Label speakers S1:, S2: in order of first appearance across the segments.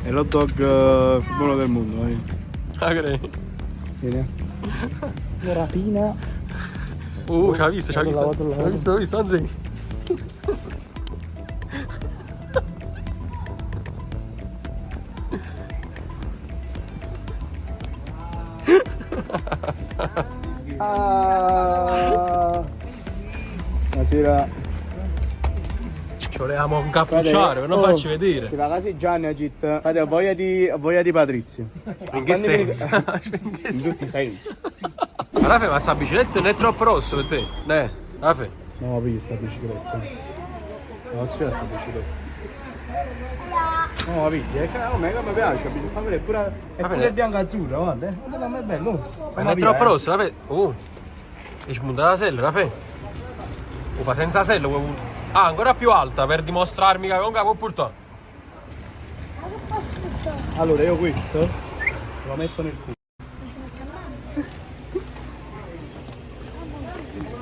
S1: È l'hot dog più buono del mondo,
S2: Ah, credi?
S1: Vieni. Rapina.
S2: Ci ha visto, ci ha visto. Ci ha visto, Andrea.
S1: Buonasera.
S2: Ci volevamo incappucciare per non farci vedere.
S1: Ti va quasi Gianni Agit. Fate, ho voglia di Patrizio.
S2: In che senso?
S1: In tutti i sensi.
S2: Ma Rafe, ma sta bicicletta non è troppo rossa per te? Rafe?
S1: Non ho visto sta bicicletta. Non si vede sta bicicletta. No, ma vedi, a me mi piace, fa vedere pure bianco azzurro, guarda. Guarda, ma è bello.
S2: Ma non è troppo rossa, Rafe? E spunta la sella, Rafe? Lo fa senza sella, ah, ancora più alta per dimostrarmi che comunque può portare.
S1: Allora io questo lo metto nel culo.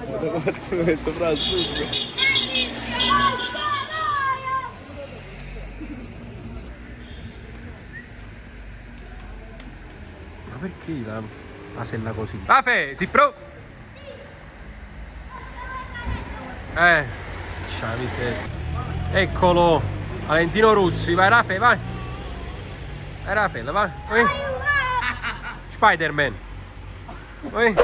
S1: Guarda cazzo lo metto fra il succo.
S2: Ma perché la sella così? Rafe, si pro! C'ha miseria. Eccolo, Valentino Rossi, vai Rafe, vai. Vai Raffaele, vai. Spider-Man.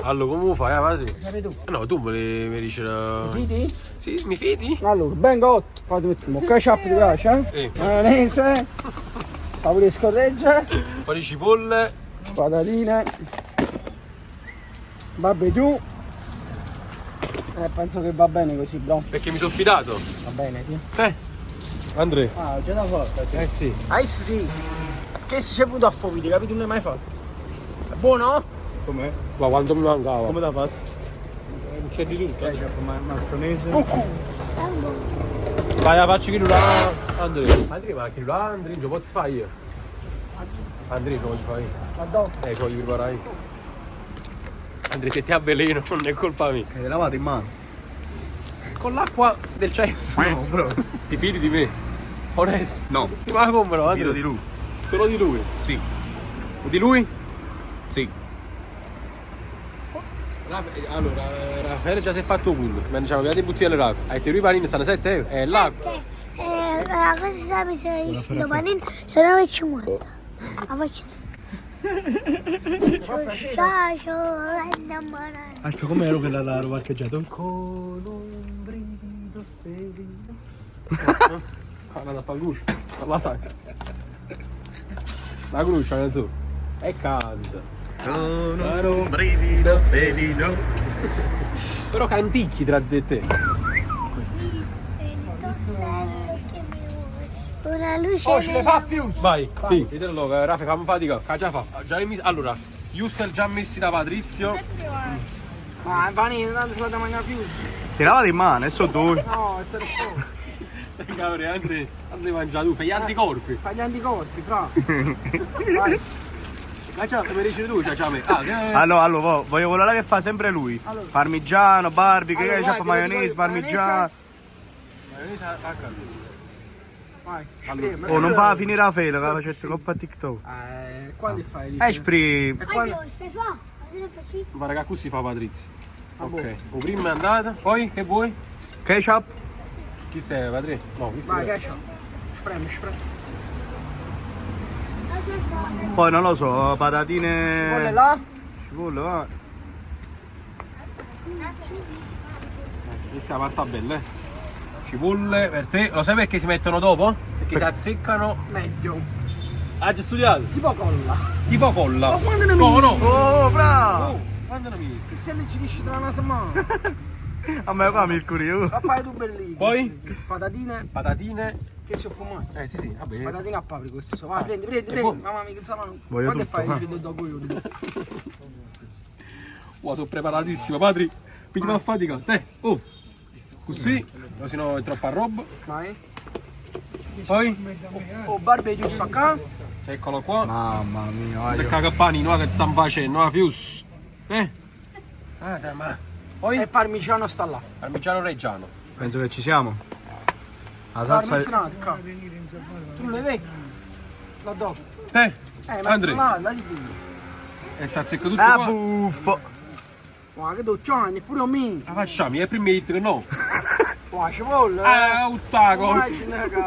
S2: Allora, come lo fai? Vai tu. No, tu mi dici...
S3: Mi fidi?
S2: Sì, mi fidi?
S3: Allora, ben cotto, poi ti mettiamo ketchup, ti piace? Maionese, sapore di scorreggia,
S2: Un po' di cipolle.
S3: patatine, barbecue. Penso che va bene così, bro.
S2: Perché mi sono fidato.
S3: Va bene, sì.
S2: Andrea.
S1: Ah, già da forte.
S2: Sì.
S3: Sì. Che si c'è venuto a fovide, capito? Non l'hai mai fatto. È buono?
S1: Com'è?
S2: Ma quanto mi mancava?
S1: Come l'ha fatto?
S2: C'è di tutto.
S1: Mastonese.
S2: Vai, la faccio chiudere Andrea. Andrea, ma chiudere Andrea, lo posso fare io? Andrea, lo voglio fare io.
S3: Ma dove?
S2: Voglio preparare io. Andrea, se ti avveleno non è colpa mia.
S1: Lavate in mano.
S2: Con l'acqua del cesso.
S1: No, bro.
S2: Ti fidi di me? Onesto.
S1: No.
S2: Ma come no?
S1: Fido di lui.
S2: Solo di lui?
S1: Sì.
S2: E di lui?
S1: Sì.
S2: Allora, Raffaele già si è fatto un mi diciamo piatti di bottiglie all'acqua. Hai te i panini stanno 7 euro. È l'acqua.
S4: La cosa sape se i panini sono 9,50. La faccio.
S1: Aspetta, com'ero che l'ha parcheggiato? Con un brivido felice.
S2: Guarda, fa guscio. La sai. La gruccia, canzone. E canta.
S1: Con un brivido felice.
S2: Però canticchi tra di te.
S4: Una luce.
S3: Oh, ce le fa fuse!
S2: Vai, sì. Vedelo, Raffa, fammi fatica. Già fa. Allora, giusto già messi da Patrizio.
S3: Ma i panini, tanto se la da mangiare fuse.
S1: Ti lavate in mano, adesso due.
S3: No, è te lo
S2: Cavolo, Andrea mangia tu, fai gli anticorpi.
S3: Fai gli anticorpi, fra. Vai.
S2: Ma ciao, come dici tu, ciao me.
S1: Allora, voglio quello là che fa sempre lui.
S3: Allora.
S1: Parmigiano, barbecue,
S3: Allora,
S1: ketchup,
S3: vai,
S1: maionese,
S3: ti
S1: parmigiano.
S3: Vai.
S1: Oh, non fa finire la fila, che facete coppa a TikTok.
S3: Quando fai?
S1: Spree.
S4: Stai qua?
S2: Ma raga, così si fa Patrizio. Ok, o prima è andata, poi che vuoi?
S1: Ketchup.
S2: Chi sei, Patrizio? No, chi
S3: Vai,
S2: sei?
S3: ketchup. Spremi.
S1: Poi non lo so, patatine.
S3: Cipolle là.
S1: Cipolle, va.
S2: Questa è la parte bella, Cipolle per te. Lo sai perché si mettono dopo? Perché si azzeccano.
S3: Meglio.
S2: Ah, già studiato?
S3: Tipo colla.
S2: Tipo colla.
S3: Ma quando ne
S2: No, no.
S1: Oh, bravo!
S2: Quando non mi...
S3: Che se alleggerisci tra una settimana.
S1: A me qua mi il curioso.
S3: Papà tu bellini.
S2: Poi?
S3: Patatine.
S2: Patatine.
S3: Che si offumate.
S2: Sì, vabbè.
S3: Patatine a paprika questo so. Vai, prendi.
S2: buono.
S3: Mamma mia che salano.
S1: Voglio
S3: Quando
S1: tutto,
S3: fai
S1: fa.
S3: il gelo dopo io?
S2: Wow, sono preparatissimo, Patri. Prima fatica. Te, oh. Così, così no è troppa roba.
S3: Vai.
S2: Poi,
S3: Oh, barbecue sta qua.
S2: eccolo qua.
S1: Mamma mia,
S2: Per
S1: aglio.
S2: cagapani, no, che stanno facendo, no, fius. Ma. Poi,
S3: E parmigiano sta là.
S2: parmigiano reggiano.
S1: Penso che ci siamo. La salsa.
S3: Parmigiano qua. Tu le vedi? L'hot dog.
S2: Ma
S3: Andrea.
S2: Andrea. E sta secco tutto
S1: Ah,
S2: qua.
S1: buffo.
S3: Guarda che docciani, pure a me.
S2: La facciamo, è prima hit che no.
S3: Guarda, ci vuole.
S2: Uttaco.
S3: Immagina che...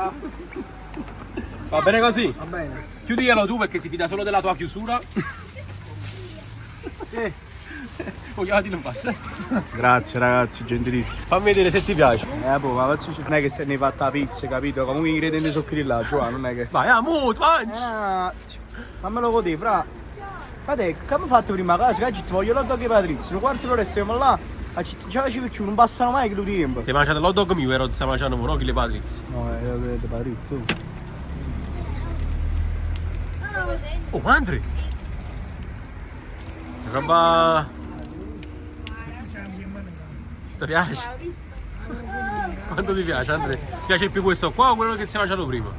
S2: Va bene così?
S3: Va bene.
S2: Chiudiglielo tu perché si fida solo della tua chiusura.
S3: Sì.
S2: Vogliamo non basta.
S1: Grazie ragazzi, gentilissimi.
S2: Fammi vedere se ti piace.
S1: Boh, ma non è che se ne hai fatta la pizza, capito? Comunque i ingredienti sono qui là, Giovanni, non è che...
S2: Vai, amut, mangi.
S1: Fammelo così, fra. Frate, che abbiamo fatto prima casa? Che ti voglio l'hot dog e Patrizio. Un quarto d'ora stiamo là. Già perché non passano mai che lo tempo.
S2: Ti mangiate l'hot dog mio, però ti stai mangiando no, che le Patriz.
S1: No, è Patrizio.
S2: Oh, Andri! Roba... Ti piace? Quanto ti piace, Andri? Ti piace più questo qua o quello che si è mangiato prima?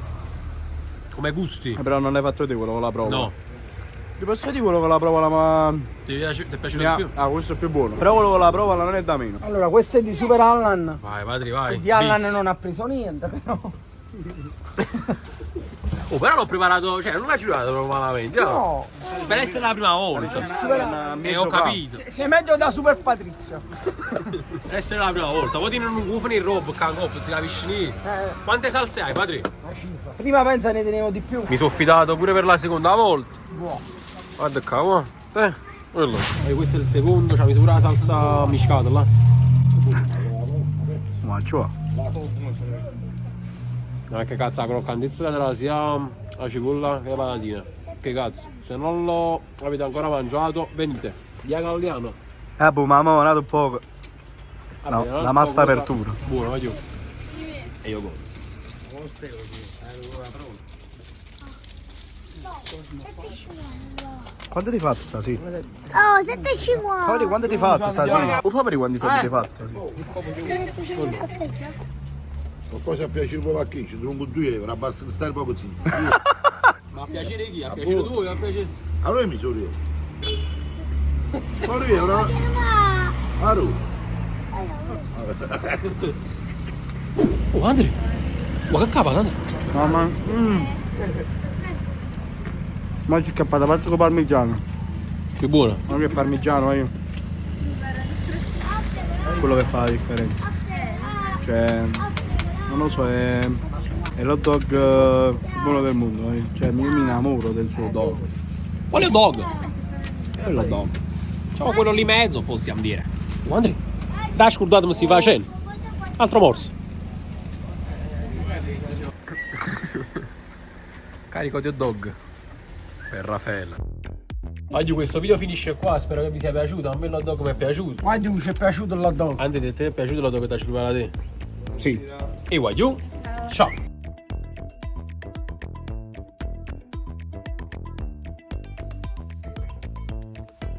S2: Come gusti?
S1: Però non hai fatto te quello con la prova.
S2: No.
S1: Ti posso dire quello con la prova ma...
S2: Ti è piaciuto di più?
S1: Ah, questo è più buono. Però quello con la prova non è da meno.
S3: Allora, questo è di Super Allan.
S2: Vai, Patri, vai.
S3: Di Allan
S2: Bis.
S3: non ha preso niente, però.
S2: Oh, però l'ho preparato, cioè non l'hai preparato malamente.
S3: No.
S2: Per essere la prima volta. E ho capito.
S3: Sei meglio da Super Patrizio.
S2: Per essere la prima volta. Poi non ufano il robo, cangop, si capisce niente. Quante salse hai, Patri?
S3: Prima pensa ne tenevo di più.
S2: Mi sono fidato pure per la seconda volta.
S3: Buono.
S2: Guarda qua, quello. E questo è il secondo, c'ha misura la salsa miscata là.
S1: Ma ciò.
S2: Che cazzo la croccantezza della sia la cipolla che la patatina. Che cazzo, se non lo avete ancora mangiato, venite. Via Galliano.
S1: Boh, ma mo' è nato poco. No,
S2: Vabbè,
S1: la masta apertura.
S2: Buono, vai giù. E io come.
S1: Quanto ti hai fatto stasera?
S4: Oh, 7,50.
S1: Quanto ti hai fatto stasera? Puoi fare quanti soldi ti hai fatto stasera?
S5: Qualcosa a piacere proprio a chi? Ci trovo 2 euro, abbassa stare poco così.
S2: Ma a piacere chi? A piacere tu o a piacere?
S5: Allora mi sono io. Sono io, no? Allora.
S2: Oh, Andri! Ma che capa, Andri?
S1: No, ma... Ma ci è scappata, a parte con parmigiano.
S2: Che buona.
S1: Ma che parmigiano, io. Quello che fa la differenza. Cioè, non lo so, è l'hot dog più buono del mondo. Cioè, io mi innamoro del suo dog.
S2: Quale dog?
S1: Quello dog.
S2: Ciao, quello lì mezzo possiamo dire. Oh, Andri! Dai, scordatemi si facendo. Altro morso. Carico di hot dog. Per Raffaella. Oggi questo video finisce qua, spero che vi sia piaciuto. A me l'hot dog mi è piaciuto.
S3: Guarda, ci è piaciuto l'hot dog.
S2: Andri, te è piaciuto l'hot dog che ti hai preparato te?
S1: Sì.
S2: E guagliù, ciao!